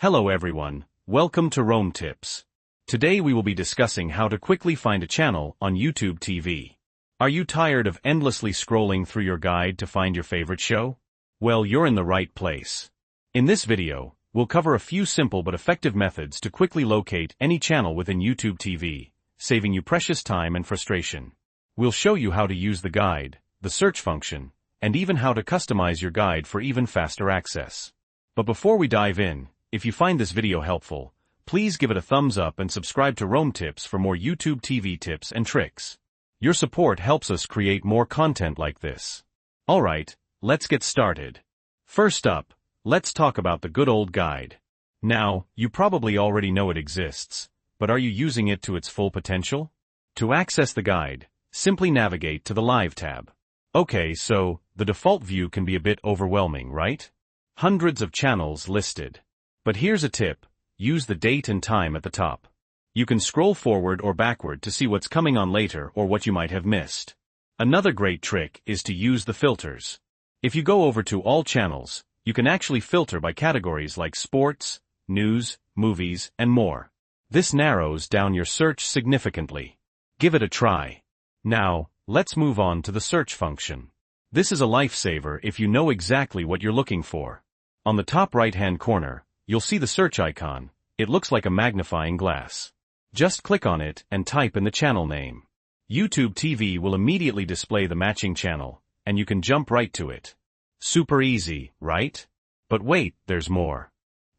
Hello everyone, welcome to Rome Tips. Today we will be discussing how to quickly find a channel on YouTube TV. Are you tired of endlessly scrolling through your guide to find your favorite show? Well, you're in the right place. In this video, we'll cover a few simple but effective methods to quickly locate any channel within YouTube TV, saving you precious time and frustration. We'll show you how to use the guide, the search function, and even how to customize your guide for even faster access. But before we dive in, if you find this video helpful, please give it a thumbs up and subscribe to Rome Tips for more YouTube TV tips and tricks. Your support helps us create more content like this. Alright, let's get started. First up, let's talk about the good old guide. Now, you probably already know it exists, but are you using it to its full potential? To access the guide, simply navigate to the Live tab. Okay, so, the default view can be a bit overwhelming, right? Hundreds of channels listed. But here's a tip, use the date and time at the top. You can scroll forward or backward to see what's coming on later or what you might have missed. Another great trick is to use the filters. If you go over to all channels, you can actually filter by categories like sports, news, movies, and more. This narrows down your search significantly. Give it a try. Now, let's move on to the search function. This is a lifesaver if you know exactly what you're looking for. On the top right-hand corner, you'll see the search icon. It looks like a magnifying glass. Just click on it and type in the channel name. YouTube TV will immediately display the matching channel, and you can jump right to it. Super easy, right? But wait, there's more.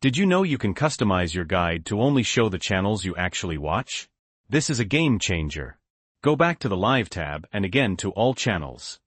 Did you know you can customize your guide to only show the channels you actually watch? This is a game changer. Go back to the Live tab and again to all channels.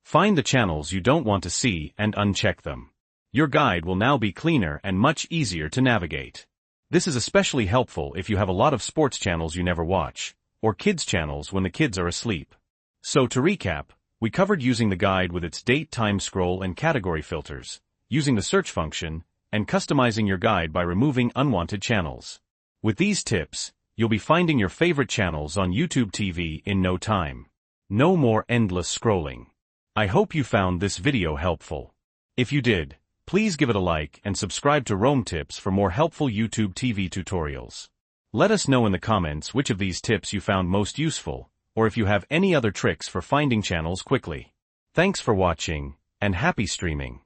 Find the channels you don't want to see and uncheck them. Your guide will now be cleaner and much easier to navigate. This is especially helpful if you have a lot of sports channels you never watch, or kids channels when the kids are asleep. So to recap, we covered using the guide with its date, time, scroll, and category filters, using the search function, and customizing your guide by removing unwanted channels. With these tips, you'll be finding your favorite channels on YouTube TV in no time. No more endless scrolling. I hope you found this video helpful. If you did, please give it a like and subscribe to Rome Tips for more helpful YouTube TV tutorials. Let us know in the comments which of these tips you found most useful, or if you have any other tricks for finding channels quickly. Thanks for watching, and happy streaming.